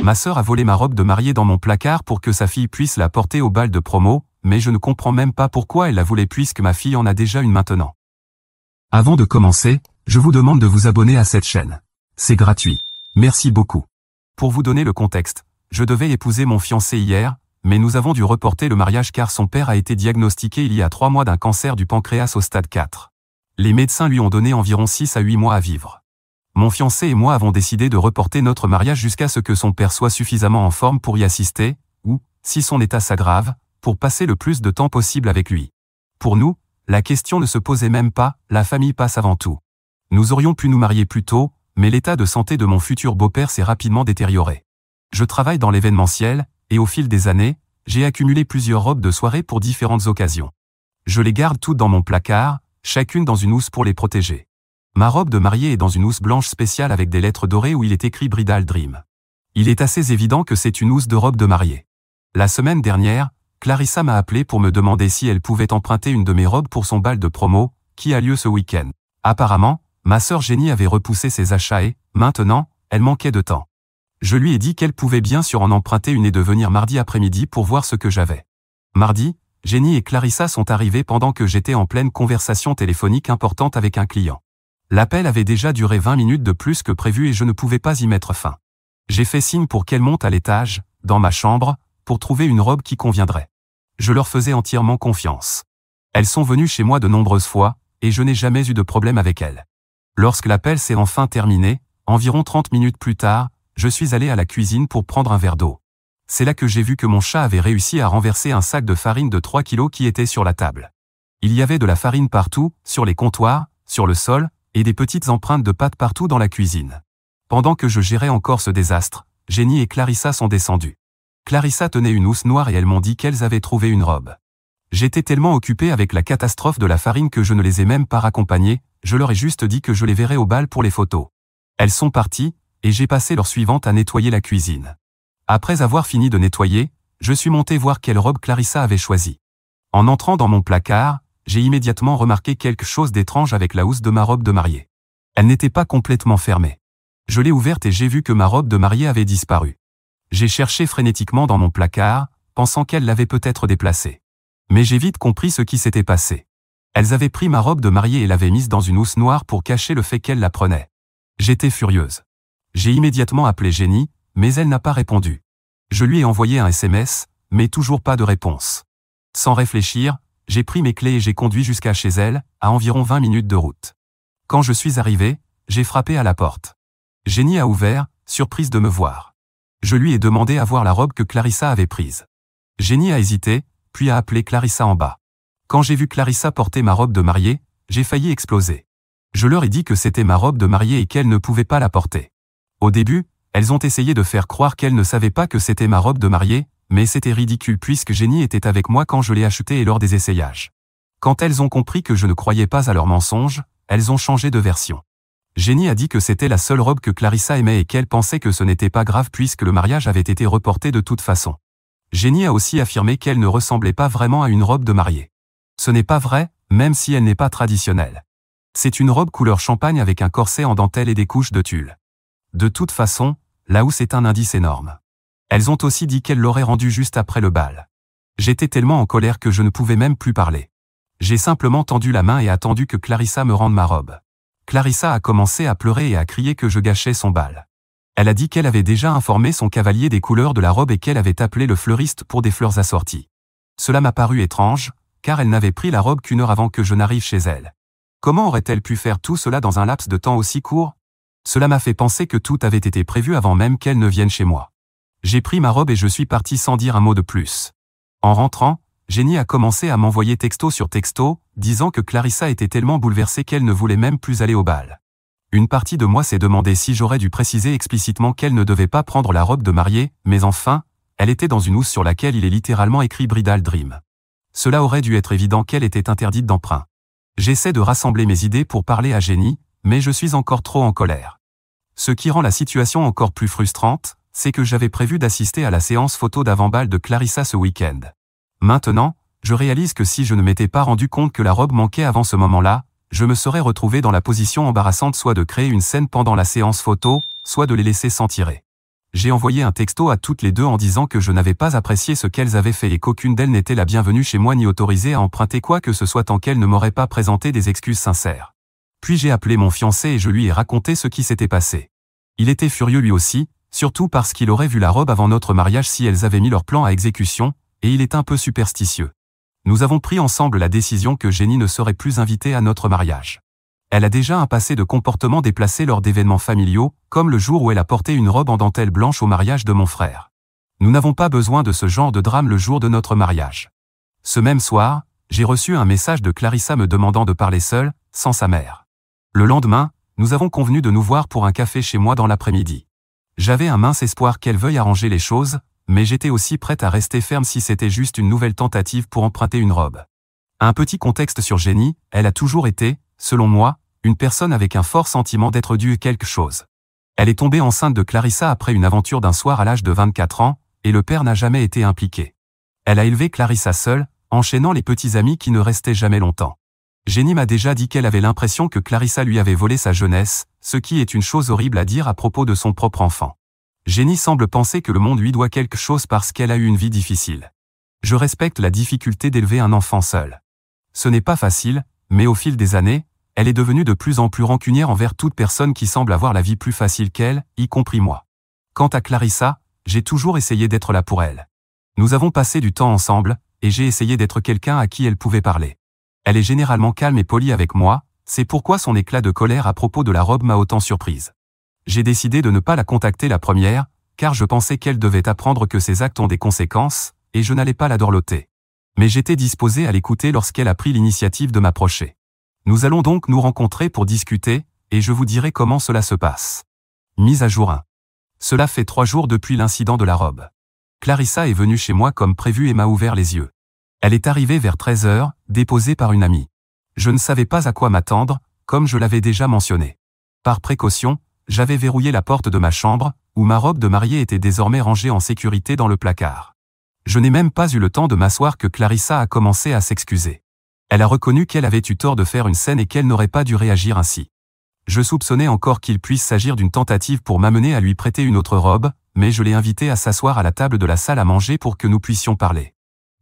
Ma sœur a volé ma robe de mariée dans mon placard pour que sa fille puisse la porter au bal de promo, mais je ne comprends même pas pourquoi elle la voulait puisque ma fille en a déjà une maintenant. Avant de commencer, je vous demande de vous abonner à cette chaîne. C'est gratuit. Merci beaucoup. Pour vous donner le contexte, je devais épouser mon fiancé hier, mais nous avons dû reporter le mariage car son père a été diagnostiqué il y a 3 mois d'un cancer du pancréas au stade 4. Les médecins lui ont donné environ 6 à 8 mois à vivre. Mon fiancé et moi avons décidé de reporter notre mariage jusqu'à ce que son père soit suffisamment en forme pour y assister, ou, si son état s'aggrave, pour passer le plus de temps possible avec lui. Pour nous, la question ne se posait même pas, la famille passe avant tout. Nous aurions pu nous marier plus tôt, mais l'état de santé de mon futur beau-père s'est rapidement détérioré. Je travaille dans l'événementiel, et au fil des années, j'ai accumulé plusieurs robes de soirée pour différentes occasions. Je les garde toutes dans mon placard, chacune dans une housse pour les protéger. Ma robe de mariée est dans une housse blanche spéciale avec des lettres dorées où il est écrit Bridal Dream. Il est assez évident que c'est une housse de robe de mariée. La semaine dernière, Clarissa m'a appelé pour me demander si elle pouvait emprunter une de mes robes pour son bal de promo, qui a lieu ce week-end. Apparemment, ma sœur Jenny avait repoussé ses achats et, maintenant, elle manquait de temps. Je lui ai dit qu'elle pouvait bien sûr en emprunter une et de venir mardi après-midi pour voir ce que j'avais. Mardi, Jenny et Clarissa sont arrivées pendant que j'étais en pleine conversation téléphonique importante avec un client. L'appel avait déjà duré 20 minutes de plus que prévu et je ne pouvais pas y mettre fin. J'ai fait signe pour qu'elles montent à l'étage, dans ma chambre, pour trouver une robe qui conviendrait. Je leur faisais entièrement confiance. Elles sont venues chez moi de nombreuses fois, et je n'ai jamais eu de problème avec elles. Lorsque l'appel s'est enfin terminé, environ 30 minutes plus tard, je suis allé à la cuisine pour prendre un verre d'eau. C'est là que j'ai vu que mon chat avait réussi à renverser un sac de farine de 3 kilos qui était sur la table. Il y avait de la farine partout, sur les comptoirs, sur le sol, et des petites empreintes de pâtes partout dans la cuisine. Pendant que je gérais encore ce désastre, Jenny et Clarissa sont descendues. Clarissa tenait une housse noire et elles m'ont dit qu'elles avaient trouvé une robe. J'étais tellement occupé avec la catastrophe de la farine que je ne les ai même pas raccompagnées, je leur ai juste dit que je les verrais au bal pour les photos. Elles sont parties, et j'ai passé l'heure suivante à nettoyer la cuisine. Après avoir fini de nettoyer, je suis monté voir quelle robe Clarissa avait choisie. En entrant dans mon placard, j'ai immédiatement remarqué quelque chose d'étrange avec la housse de ma robe de mariée. Elle n'était pas complètement fermée. Je l'ai ouverte et j'ai vu que ma robe de mariée avait disparu. J'ai cherché frénétiquement dans mon placard, pensant qu'elle l'avait peut-être déplacée. Mais j'ai vite compris ce qui s'était passé. Elles avaient pris ma robe de mariée et l'avaient mise dans une housse noire pour cacher le fait qu'elles la prenaient. J'étais furieuse. J'ai immédiatement appelé Jenny, mais elle n'a pas répondu. Je lui ai envoyé un SMS, mais toujours pas de réponse. Sans réfléchir, j'ai pris mes clés et j'ai conduit jusqu'à chez elle, à environ 20 minutes de route. Quand je suis arrivé, j'ai frappé à la porte. Jenny a ouvert, surprise de me voir. Je lui ai demandé à voir la robe que Clarissa avait prise. Jenny a hésité, puis a appelé Clarissa en bas. Quand j'ai vu Clarissa porter ma robe de mariée, j'ai failli exploser. Je leur ai dit que c'était ma robe de mariée et qu'elle ne pouvait pas la porter. Au début, elles ont essayé de faire croire qu'elles ne savaient pas que c'était ma robe de mariée, mais c'était ridicule puisque Jenny était avec moi quand je l'ai achetée et lors des essayages. Quand elles ont compris que je ne croyais pas à leurs mensonges, elles ont changé de version. Jenny a dit que c'était la seule robe que Clarissa aimait et qu'elle pensait que ce n'était pas grave puisque le mariage avait été reporté de toute façon. Jenny a aussi affirmé qu'elle ne ressemblait pas vraiment à une robe de mariée. Ce n'est pas vrai, même si elle n'est pas traditionnelle. C'est une robe couleur champagne avec un corset en dentelle et des couches de tulle. De toute façon, la housse est un indice énorme. Elles ont aussi dit qu'elles l'auraient rendue juste après le bal. J'étais tellement en colère que je ne pouvais même plus parler. J'ai simplement tendu la main et attendu que Clarissa me rende ma robe. Clarissa a commencé à pleurer et à crier que je gâchais son bal. Elle a dit qu'elle avait déjà informé son cavalier des couleurs de la robe et qu'elle avait appelé le fleuriste pour des fleurs assorties. Cela m'a paru étrange, car elle n'avait pris la robe qu'1 heure avant que je n'arrive chez elle. Comment aurait-elle pu faire tout cela dans un laps de temps aussi court? Cela m'a fait penser que tout avait été prévu avant même qu'elle ne vienne chez moi. J'ai pris ma robe et je suis parti sans dire un mot de plus. En rentrant, Jenny a commencé à m'envoyer texto sur texto, disant que Clarissa était tellement bouleversée qu'elle ne voulait même plus aller au bal. Une partie de moi s'est demandé si j'aurais dû préciser explicitement qu'elle ne devait pas prendre la robe de mariée, mais enfin, elle était dans une housse sur laquelle il est littéralement écrit Bridal Dream. Cela aurait dû être évident qu'elle était interdite d'emprunt. J'essaie de rassembler mes idées pour parler à Jenny, mais je suis encore trop en colère. Ce qui rend la situation encore plus frustrante, c'est que j'avais prévu d'assister à la séance photo d'avant-bal de Clarissa ce week-end. Maintenant, je réalise que si je ne m'étais pas rendu compte que la robe manquait avant ce moment-là, je me serais retrouvé dans la position embarrassante soit de créer une scène pendant la séance photo, soit de les laisser s'en tirer. J'ai envoyé un texto à toutes les deux en disant que je n'avais pas apprécié ce qu'elles avaient fait et qu'aucune d'elles n'était la bienvenue chez moi ni autorisée à emprunter quoi que ce soit tant qu'elles ne m'auraient pas présenté des excuses sincères. Puis j'ai appelé mon fiancé et je lui ai raconté ce qui s'était passé. Il était furieux lui aussi, surtout parce qu'il aurait vu la robe avant notre mariage si elles avaient mis leur plan à exécution, et il est un peu superstitieux. Nous avons pris ensemble la décision que Jenny ne serait plus invitée à notre mariage. Elle a déjà un passé de comportement déplacé lors d'événements familiaux, comme le jour où elle a porté une robe en dentelle blanche au mariage de mon frère. Nous n'avons pas besoin de ce genre de drame le jour de notre mariage. Ce même soir, j'ai reçu un message de Clarissa me demandant de parler seule, sans sa mère. Le lendemain, nous avons convenu de nous voir pour un café chez moi dans l'après-midi. J'avais un mince espoir qu'elle veuille arranger les choses, mais j'étais aussi prête à rester ferme si c'était juste une nouvelle tentative pour emprunter une robe. Un petit contexte sur Jenny, elle a toujours été, selon moi, une personne avec un fort sentiment d'être due quelque chose. Elle est tombée enceinte de Clarissa après une aventure d'un soir à l'âge de 24 ans, et le père n'a jamais été impliqué. Elle a élevé Clarissa seule, enchaînant les petits amis qui ne restaient jamais longtemps. Jenny m'a déjà dit qu'elle avait l'impression que Clarissa lui avait volé sa jeunesse, ce qui est une chose horrible à dire à propos de son propre enfant. Jenny semble penser que le monde lui doit quelque chose parce qu'elle a eu une vie difficile. Je respecte la difficulté d'élever un enfant seul. Ce n'est pas facile, mais au fil des années, elle est devenue de plus en plus rancunière envers toute personne qui semble avoir la vie plus facile qu'elle, y compris moi. Quant à Clarissa, j'ai toujours essayé d'être là pour elle. Nous avons passé du temps ensemble, et j'ai essayé d'être quelqu'un à qui elle pouvait parler. Elle est généralement calme et polie avec moi, c'est pourquoi son éclat de colère à propos de la robe m'a autant surprise. J'ai décidé de ne pas la contacter la première, car je pensais qu'elle devait apprendre que ses actes ont des conséquences, et je n'allais pas la dorloter. Mais j'étais disposé à l'écouter lorsqu'elle a pris l'initiative de m'approcher. Nous allons donc nous rencontrer pour discuter, et je vous dirai comment cela se passe. Mise à jour 1. Cela fait 3 jours depuis l'incident de la robe. Clarissa est venue chez moi comme prévu et m'a ouvert les yeux. Elle est arrivée vers 13 h, déposée par une amie. Je ne savais pas à quoi m'attendre, comme je l'avais déjà mentionné. Par précaution, j'avais verrouillé la porte de ma chambre, où ma robe de mariée était désormais rangée en sécurité dans le placard. Je n'ai même pas eu le temps de m'asseoir que Clarissa a commencé à s'excuser. Elle a reconnu qu'elle avait eu tort de faire une scène et qu'elle n'aurait pas dû réagir ainsi. Je soupçonnais encore qu'il puisse s'agir d'une tentative pour m'amener à lui prêter une autre robe, mais je l'ai invitée à s'asseoir à la table de la salle à manger pour que nous puissions parler.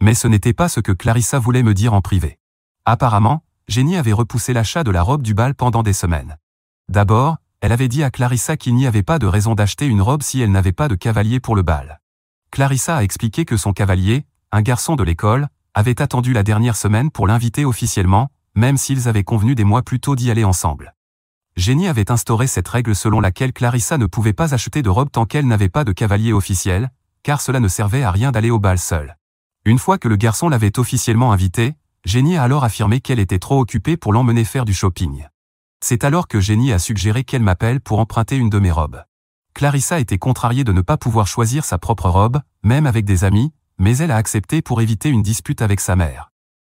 Mais ce n'était pas ce que Clarissa voulait me dire en privé. Apparemment, Jenny avait repoussé l'achat de la robe du bal pendant des semaines. D'abord, elle avait dit à Clarissa qu'il n'y avait pas de raison d'acheter une robe si elle n'avait pas de cavalier pour le bal. Clarissa a expliqué que son cavalier, un garçon de l'école, avait attendu la dernière semaine pour l'inviter officiellement, même s'ils avaient convenu des mois plus tôt d'y aller ensemble. Jenny avait instauré cette règle selon laquelle Clarissa ne pouvait pas acheter de robe tant qu'elle n'avait pas de cavalier officiel, car cela ne servait à rien d'aller au bal seule. Une fois que le garçon l'avait officiellement invité, Jenny a alors affirmé qu'elle était trop occupée pour l'emmener faire du shopping. C'est alors que Jenny a suggéré qu'elle m'appelle pour emprunter une de mes robes. Clarissa était contrariée de ne pas pouvoir choisir sa propre robe, même avec des amis, mais elle a accepté pour éviter une dispute avec sa mère.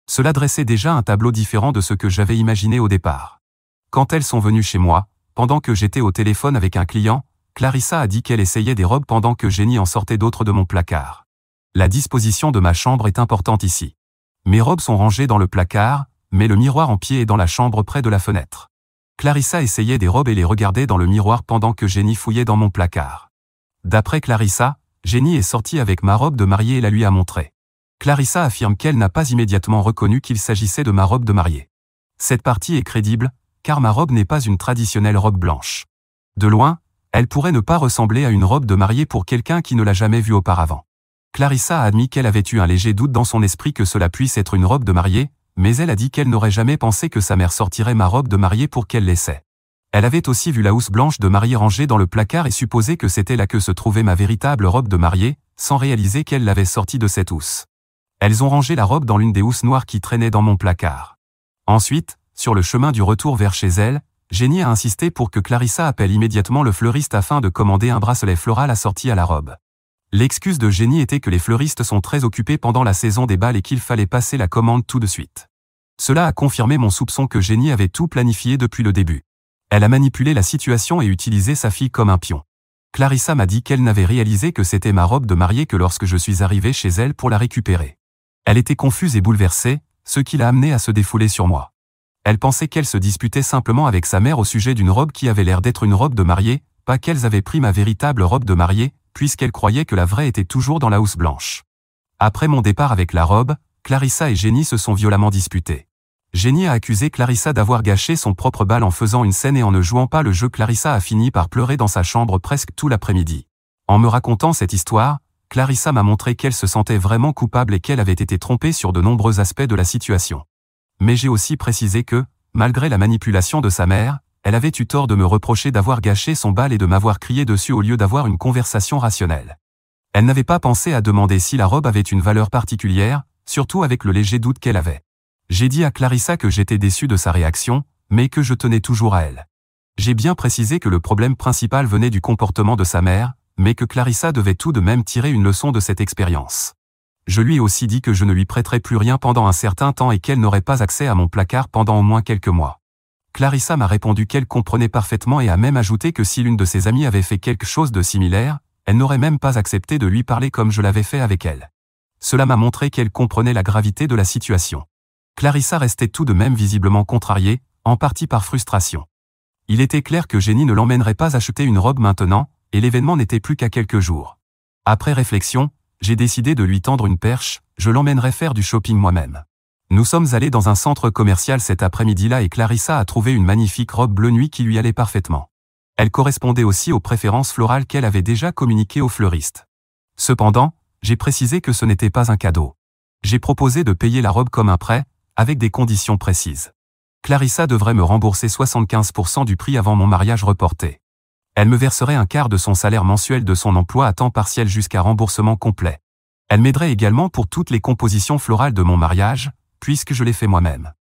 Cela dressait déjà un tableau différent de ce que j'avais imaginé au départ. Quand elles sont venues chez moi, pendant que j'étais au téléphone avec un client, Clarissa a dit qu'elle essayait des robes pendant que Jenny en sortait d'autres de mon placard. La disposition de ma chambre est importante ici. Mes robes sont rangées dans le placard, mais le miroir en pied est dans la chambre près de la fenêtre. Clarissa essayait des robes et les regardait dans le miroir pendant que Jenny fouillait dans mon placard. D'après Clarissa, Jenny est sortie avec ma robe de mariée et la lui a montrée. Clarissa affirme qu'elle n'a pas immédiatement reconnu qu'il s'agissait de ma robe de mariée. Cette partie est crédible, car ma robe n'est pas une traditionnelle robe blanche. De loin, elle pourrait ne pas ressembler à une robe de mariée pour quelqu'un qui ne l'a jamais vue auparavant. Clarissa a admis qu'elle avait eu un léger doute dans son esprit que cela puisse être une robe de mariée, mais elle a dit qu'elle n'aurait jamais pensé que sa mère sortirait ma robe de mariée pour qu'elle l'essaie. Elle avait aussi vu la housse blanche de mariée rangée dans le placard et supposé que c'était là que se trouvait ma véritable robe de mariée, sans réaliser qu'elle l'avait sortie de cette housse. Elles ont rangé la robe dans l'une des housses noires qui traînaient dans mon placard. Ensuite, sur le chemin du retour vers chez elle, Jenny a insisté pour que Clarissa appelle immédiatement le fleuriste afin de commander un bracelet floral assorti à la robe. L'excuse de Jenny était que les fleuristes sont très occupés pendant la saison des bals et qu'il fallait passer la commande tout de suite. Cela a confirmé mon soupçon que Jenny avait tout planifié depuis le début. Elle a manipulé la situation et utilisé sa fille comme un pion. Clarissa m'a dit qu'elle n'avait réalisé que c'était ma robe de mariée que lorsque je suis arrivé chez elle pour la récupérer. Elle était confuse et bouleversée, ce qui l'a amenée à se défouler sur moi. Elle pensait qu'elle se disputait simplement avec sa mère au sujet d'une robe qui avait l'air d'être une robe de mariée, pas qu'elles avaient pris ma véritable robe de mariée, puisqu'elle croyait que la vraie était toujours dans la housse blanche. Après mon départ avec la robe, Clarissa et Jenny se sont violemment disputés. Jenny a accusé Clarissa d'avoir gâché son propre bal en faisant une scène et en ne jouant pas le jeu. Clarissa a fini par pleurer dans sa chambre presque tout l'après-midi. En me racontant cette histoire, Clarissa m'a montré qu'elle se sentait vraiment coupable et qu'elle avait été trompée sur de nombreux aspects de la situation. Mais j'ai aussi précisé que, malgré la manipulation de sa mère, elle avait eu tort de me reprocher d'avoir gâché son bal et de m'avoir crié dessus au lieu d'avoir une conversation rationnelle. Elle n'avait pas pensé à demander si la robe avait une valeur particulière, surtout avec le léger doute qu'elle avait. J'ai dit à Clarissa que j'étais déçu de sa réaction, mais que je tenais toujours à elle. J'ai bien précisé que le problème principal venait du comportement de sa mère, mais que Clarissa devait tout de même tirer une leçon de cette expérience. Je lui ai aussi dit que je ne lui prêterais plus rien pendant un certain temps et qu'elle n'aurait pas accès à mon placard pendant au moins quelques mois. Clarissa m'a répondu qu'elle comprenait parfaitement et a même ajouté que si l'une de ses amies avait fait quelque chose de similaire, elle n'aurait même pas accepté de lui parler comme je l'avais fait avec elle. Cela m'a montré qu'elle comprenait la gravité de la situation. Clarissa restait tout de même visiblement contrariée, en partie par frustration. Il était clair que Jenny ne l'emmènerait pas acheter une robe maintenant, et l'événement n'était plus qu'à quelques jours. Après réflexion, j'ai décidé de lui tendre une perche, je l'emmènerai faire du shopping moi-même. Nous sommes allés dans un centre commercial cet après-midi-là et Clarissa a trouvé une magnifique robe bleu nuit qui lui allait parfaitement. Elle correspondait aussi aux préférences florales qu'elle avait déjà communiquées au fleuriste. Cependant, j'ai précisé que ce n'était pas un cadeau. J'ai proposé de payer la robe comme un prêt, avec des conditions précises. Clarissa devrait me rembourser 75% du prix avant mon mariage reporté. Elle me verserait un quart de son salaire mensuel de son emploi à temps partiel jusqu'à remboursement complet. Elle m'aiderait également pour toutes les compositions florales de mon mariage, puisque je l'ai fait moi-même.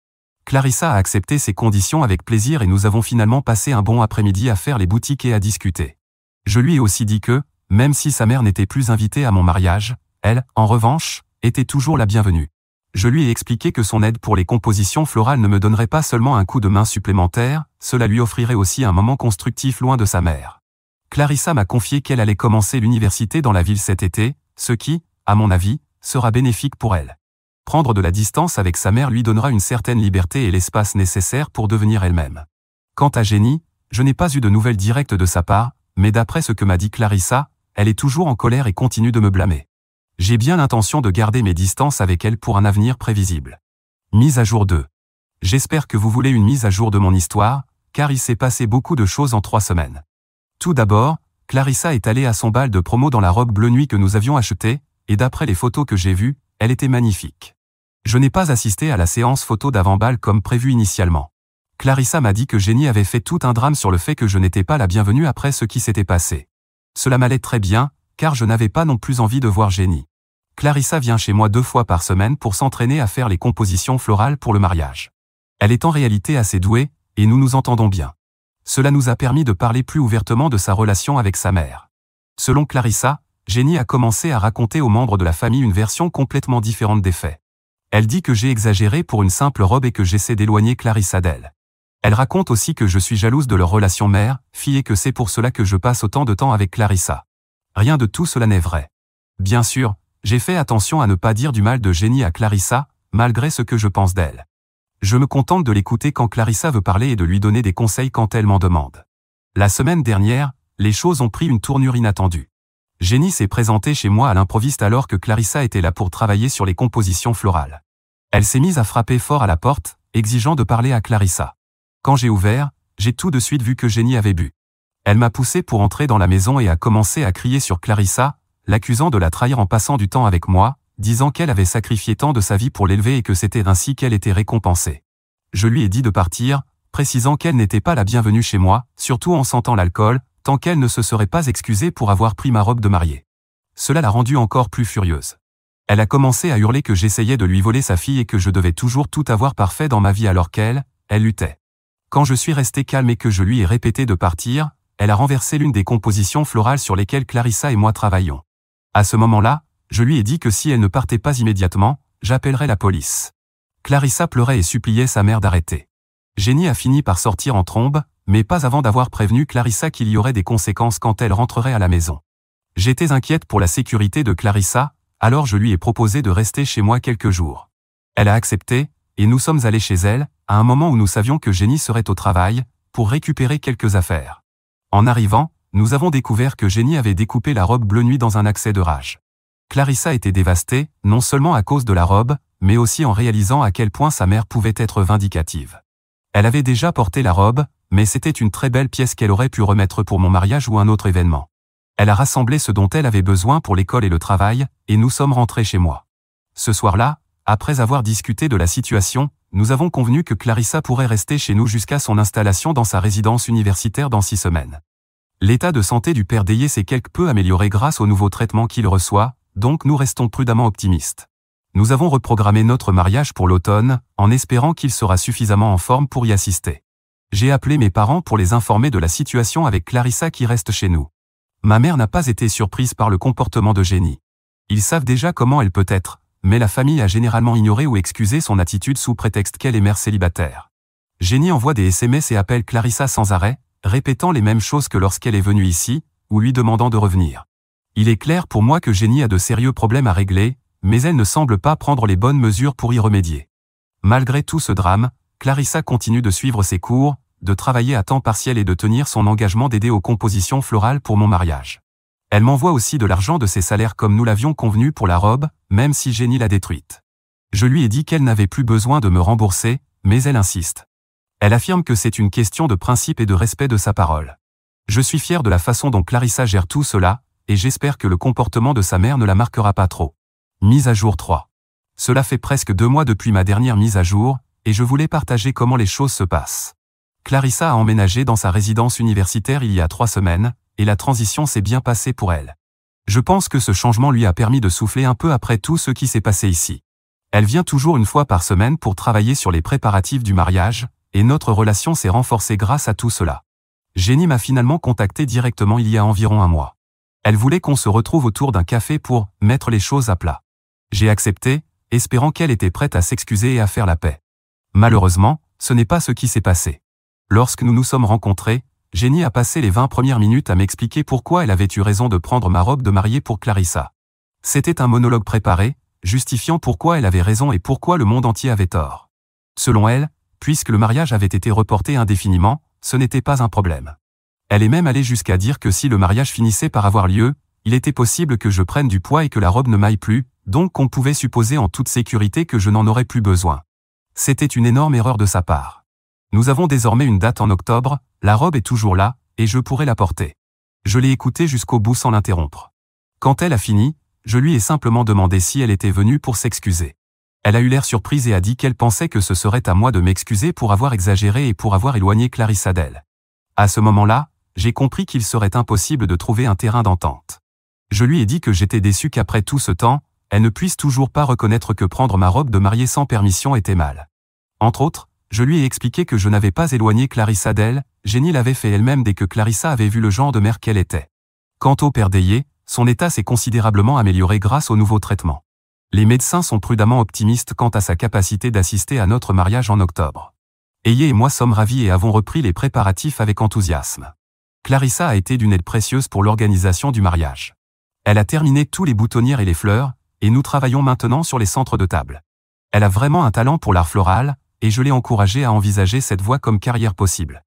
Clarissa a accepté ces conditions avec plaisir et nous avons finalement passé un bon après-midi à faire les boutiques et à discuter. Je lui ai aussi dit que, même si sa mère n'était plus invitée à mon mariage, elle, en revanche, était toujours la bienvenue. Je lui ai expliqué que son aide pour les compositions florales ne me donnerait pas seulement un coup de main supplémentaire, cela lui offrirait aussi un moment constructif loin de sa mère. Clarissa m'a confié qu'elle allait commencer l'université dans la ville cet été, ce qui, à mon avis, sera bénéfique pour elle. Prendre de la distance avec sa mère lui donnera une certaine liberté et l'espace nécessaire pour devenir elle-même. Quant à Jenny, je n'ai pas eu de nouvelles directes de sa part, mais d'après ce que m'a dit Clarissa, elle est toujours en colère et continue de me blâmer. J'ai bien l'intention de garder mes distances avec elle pour un avenir prévisible. Mise à jour 2. J'espère que vous voulez une mise à jour de mon histoire, car il s'est passé beaucoup de choses en 3 semaines. Tout d'abord, Clarissa est allée à son bal de promo dans la robe bleu nuit que nous avions achetée, et d'après les photos que j'ai vues, elle était magnifique. Je n'ai pas assisté à la séance photo d'avant-bal comme prévu initialement. Clarissa m'a dit que Jenny avait fait tout un drame sur le fait que je n'étais pas la bienvenue après ce qui s'était passé. Cela m'allait très bien, car je n'avais pas non plus envie de voir Jenny. Clarissa vient chez moi 2 fois par semaine pour s'entraîner à faire les compositions florales pour le mariage. Elle est en réalité assez douée, et nous nous entendons bien. Cela nous a permis de parler plus ouvertement de sa relation avec sa mère. Selon Clarissa, Jenny a commencé à raconter aux membres de la famille une version complètement différente des faits. Elle dit que j'ai exagéré pour une simple robe et que j'essaie d'éloigner Clarissa d'elle. Elle raconte aussi que je suis jalouse de leur relation mère-fille et que c'est pour cela que je passe autant de temps avec Clarissa. Rien de tout cela n'est vrai. Bien sûr, j'ai fait attention à ne pas dire du mal de Jenny à Clarissa, malgré ce que je pense d'elle. Je me contente de l'écouter quand Clarissa veut parler et de lui donner des conseils quand elle m'en demande. La semaine dernière, les choses ont pris une tournure inattendue. Jenny s'est présentée chez moi à l'improviste alors que Clarissa était là pour travailler sur les compositions florales. Elle s'est mise à frapper fort à la porte, exigeant de parler à Clarissa. Quand j'ai ouvert, j'ai tout de suite vu que Jenny avait bu. Elle m'a poussé pour entrer dans la maison et a commencé à crier sur Clarissa, l'accusant de la trahir en passant du temps avec moi, disant qu'elle avait sacrifié tant de sa vie pour l'élever et que c'était ainsi qu'elle était récompensée. Je lui ai dit de partir, précisant qu'elle n'était pas la bienvenue chez moi, surtout en sentant l'alcool, tant qu'elle ne se serait pas excusée pour avoir pris ma robe de mariée. Cela l'a rendue encore plus furieuse. Elle a commencé à hurler que j'essayais de lui voler sa fille et que je devais toujours tout avoir parfait dans ma vie alors qu'elle luttait. Quand je suis resté calme et que je lui ai répété de partir, elle a renversé l'une des compositions florales sur lesquelles Clarissa et moi travaillions. À ce moment-là, je lui ai dit que si elle ne partait pas immédiatement, j'appellerais la police. Clarissa pleurait et suppliait sa mère d'arrêter. Jenny a fini par sortir en trombe, mais pas avant d'avoir prévenu Clarissa qu'il y aurait des conséquences quand elle rentrerait à la maison. J'étais inquiète pour la sécurité de Clarissa, alors je lui ai proposé de rester chez moi quelques jours. Elle a accepté, et nous sommes allés chez elle, à un moment où nous savions que Jenny serait au travail, pour récupérer quelques affaires. En arrivant, nous avons découvert que Jenny avait découpé la robe bleu nuit dans un accès de rage. Clarissa était dévastée, non seulement à cause de la robe, mais aussi en réalisant à quel point sa mère pouvait être vindicative. Elle avait déjà porté la robe, mais c'était une très belle pièce qu'elle aurait pu remettre pour mon mariage ou un autre événement. Elle a rassemblé ce dont elle avait besoin pour l'école et le travail, et nous sommes rentrés chez moi. Ce soir-là, après avoir discuté de la situation, nous avons convenu que Clarissa pourrait rester chez nous jusqu'à son installation dans sa résidence universitaire dans 6 semaines. L'état de santé du père Dayé s'est quelque peu amélioré grâce au nouveau traitement qu'il reçoit, donc nous restons prudemment optimistes. Nous avons reprogrammé notre mariage pour l'automne, en espérant qu'il sera suffisamment en forme pour y assister. J'ai appelé mes parents pour les informer de la situation avec Clarissa qui reste chez nous. Ma mère n'a pas été surprise par le comportement de Jenny. Ils savent déjà comment elle peut être, mais la famille a généralement ignoré ou excusé son attitude sous prétexte qu'elle est mère célibataire. Jenny envoie des SMS et appelle Clarissa sans arrêt, répétant les mêmes choses que lorsqu'elle est venue ici, ou lui demandant de revenir. Il est clair pour moi que Jenny a de sérieux problèmes à régler, mais elle ne semble pas prendre les bonnes mesures pour y remédier. Malgré tout ce drame, Clarissa continue de suivre ses cours, de travailler à temps partiel et de tenir son engagement d'aider aux compositions florales pour mon mariage. Elle m'envoie aussi de l'argent de ses salaires comme nous l'avions convenu pour la robe, même si Jenny l'a détruite. Je lui ai dit qu'elle n'avait plus besoin de me rembourser, mais elle insiste. Elle affirme que c'est une question de principe et de respect de sa parole. Je suis fier de la façon dont Clarissa gère tout cela, et j'espère que le comportement de sa mère ne la marquera pas trop. Mise à jour 3. Cela fait presque 2 mois depuis ma dernière mise à jour, et je voulais partager comment les choses se passent. Clarissa a emménagé dans sa résidence universitaire il y a 3 semaines, et la transition s'est bien passée pour elle. Je pense que ce changement lui a permis de souffler un peu après tout ce qui s'est passé ici. Elle vient toujours une fois par semaine pour travailler sur les préparatifs du mariage, et notre relation s'est renforcée grâce à tout cela. Jenny m'a finalement contacté directement il y a environ 1 mois. Elle voulait qu'on se retrouve autour d'un café pour mettre les choses à plat. J'ai accepté, espérant qu'elle était prête à s'excuser et à faire la paix. Malheureusement, ce n'est pas ce qui s'est passé. Lorsque nous nous sommes rencontrés, Jenny a passé les 20 premières minutes à m'expliquer pourquoi elle avait eu raison de prendre ma robe de mariée pour Clarissa. C'était un monologue préparé, justifiant pourquoi elle avait raison et pourquoi le monde entier avait tort. Selon elle, puisque le mariage avait été reporté indéfiniment, ce n'était pas un problème. Elle est même allée jusqu'à dire que si le mariage finissait par avoir lieu, il était possible que je prenne du poids et que la robe ne m'aille plus, donc qu'on pouvait supposer en toute sécurité que je n'en aurais plus besoin. C'était une énorme erreur de sa part. Nous avons désormais une date en octobre, la robe est toujours là, et je pourrai la porter. Je l'ai écoutée jusqu'au bout sans l'interrompre. Quand elle a fini, je lui ai simplement demandé si elle était venue pour s'excuser. Elle a eu l'air surprise et a dit qu'elle pensait que ce serait à moi de m'excuser pour avoir exagéré et pour avoir éloigné Clarissa d'elle. À ce moment-là, j'ai compris qu'il serait impossible de trouver un terrain d'entente. Je lui ai dit que j'étais déçu qu'après tout ce temps, elle ne puisse toujours pas reconnaître que prendre ma robe de mariée sans permission était mal. Entre autres, je lui ai expliqué que je n'avais pas éloigné Clarissa d'elle, Jenny l'avait fait elle-même dès que Clarissa avait vu le genre de mère qu'elle était. Quant au père Dayé, son état s'est considérablement amélioré grâce au nouveau traitement. Les médecins sont prudemment optimistes quant à sa capacité d'assister à notre mariage en octobre. Ayé et moi sommes ravis et avons repris les préparatifs avec enthousiasme. Clarissa a été d'une aide précieuse pour l'organisation du mariage. Elle a terminé tous les boutonnières et les fleurs, et nous travaillons maintenant sur les centres de table. Elle a vraiment un talent pour l'art floral, et je l'ai encouragée à envisager cette voie comme carrière possible.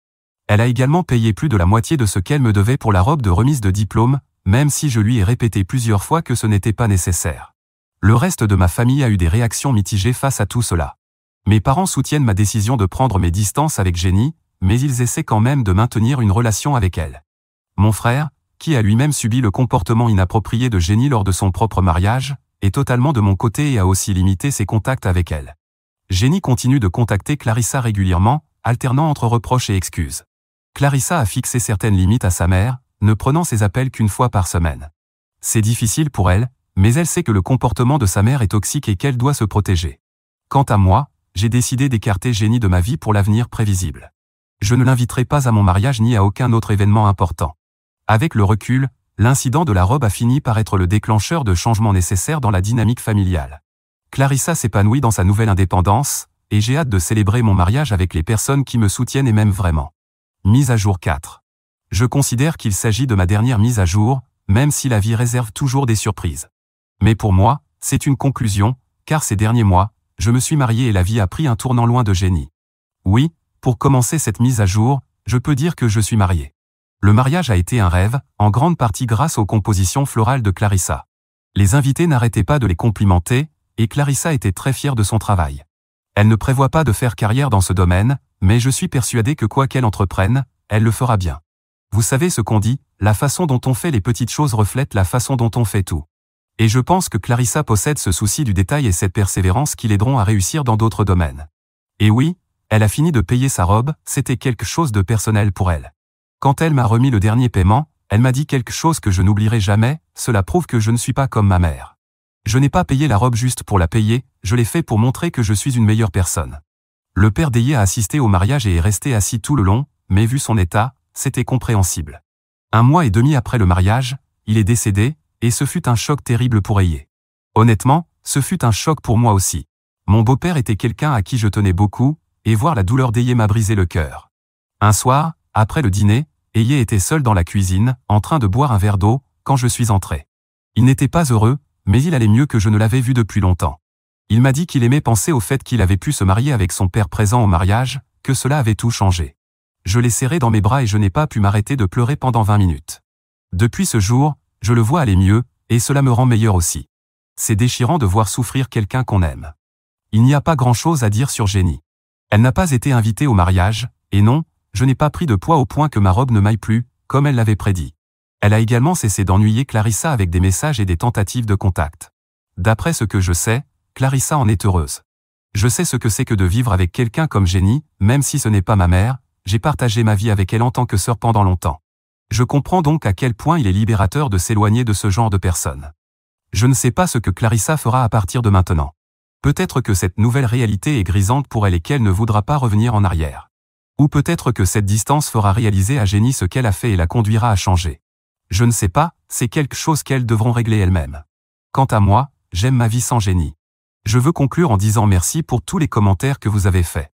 Elle a également payé plus de la moitié de ce qu'elle me devait pour la robe de remise de diplôme, même si je lui ai répété plusieurs fois que ce n'était pas nécessaire. Le reste de ma famille a eu des réactions mitigées face à tout cela. Mes parents soutiennent ma décision de prendre mes distances avec Jenny, mais ils essaient quand même de maintenir une relation avec elle. Mon frère, qui a lui-même subi le comportement inapproprié de Jenny lors de son propre mariage, est totalement de mon côté et a aussi limité ses contacts avec elle. Jenny continue de contacter Clarissa régulièrement, alternant entre reproches et excuses. Clarissa a fixé certaines limites à sa mère, ne prenant ses appels qu'une fois par semaine. C'est difficile pour elle, mais elle sait que le comportement de sa mère est toxique et qu'elle doit se protéger. Quant à moi, j'ai décidé d'écarter Jenny de ma vie pour l'avenir prévisible. Je ne l'inviterai pas à mon mariage ni à aucun autre événement important. Avec le recul, l'incident de la robe a fini par être le déclencheur de changements nécessaires dans la dynamique familiale. Clarissa s'épanouit dans sa nouvelle indépendance, et j'ai hâte de célébrer mon mariage avec les personnes qui me soutiennent et m'aiment vraiment. Mise à jour 4. Je considère qu'il s'agit de ma dernière mise à jour, même si la vie réserve toujours des surprises. Mais pour moi, c'est une conclusion, car ces derniers mois, je me suis marié et la vie a pris un tournant loin de Jenny. Oui, pour commencer cette mise à jour, je peux dire que je suis marié. Le mariage a été un rêve, en grande partie grâce aux compositions florales de Clarissa. Les invités n'arrêtaient pas de les complimenter, et Clarissa était très fière de son travail. Elle ne prévoit pas de faire carrière dans ce domaine, mais je suis persuadé que quoi qu'elle entreprenne, elle le fera bien. Vous savez ce qu'on dit, la façon dont on fait les petites choses reflète la façon dont on fait tout. Et je pense que Clarissa possède ce souci du détail et cette persévérance qui l'aideront à réussir dans d'autres domaines. Et oui, elle a fini de payer sa robe, c'était quelque chose de personnel pour elle. Quand elle m'a remis le dernier paiement, elle m'a dit quelque chose que je n'oublierai jamais, cela prouve que je ne suis pas comme ma mère. Je n'ai pas payé la robe juste pour la payer, je l'ai fait pour montrer que je suis une meilleure personne. Le père d'Eye a assisté au mariage et est resté assis tout le long, mais vu son état, c'était compréhensible. 1 mois et demi après le mariage, il est décédé, et ce fut un choc terrible pour Eye. Honnêtement, ce fut un choc pour moi aussi. Mon beau-père était quelqu'un à qui je tenais beaucoup, et voir la douleur d'Eye m'a brisé le cœur. Un soir, après le dîner, Eye était seul dans la cuisine, en train de boire un verre d'eau, quand je suis entré. Il n'était pas heureux, mais il allait mieux que je ne l'avais vu depuis longtemps. Il m'a dit qu'il aimait penser au fait qu'il avait pu se marier avec son père présent au mariage, que cela avait tout changé. Je l'ai serré dans mes bras et je n'ai pas pu m'arrêter de pleurer pendant 20 minutes. Depuis ce jour, je le vois aller mieux, et cela me rend meilleur aussi. C'est déchirant de voir souffrir quelqu'un qu'on aime. Il n'y a pas grand-chose à dire sur Jenny. Elle n'a pas été invitée au mariage, et non, je n'ai pas pris de poids au point que ma robe ne m'aille plus, comme elle l'avait prédit. Elle a également cessé d'ennuyer Clarissa avec des messages et des tentatives de contact. D'après ce que je sais, Clarissa en est heureuse. Je sais ce que c'est que de vivre avec quelqu'un comme Jenny, même si ce n'est pas ma mère, j'ai partagé ma vie avec elle en tant que sœur pendant longtemps. Je comprends donc à quel point il est libérateur de s'éloigner de ce genre de personnes. Je ne sais pas ce que Clarissa fera à partir de maintenant. Peut-être que cette nouvelle réalité est grisante pour elle et qu'elle ne voudra pas revenir en arrière. Ou peut-être que cette distance fera réaliser à Jenny ce qu'elle a fait et la conduira à changer. Je ne sais pas, c'est quelque chose qu'elles devront régler elles-mêmes. Quant à moi, j'aime ma vie sans Jenny. Je veux conclure en disant merci pour tous les commentaires que vous avez faits.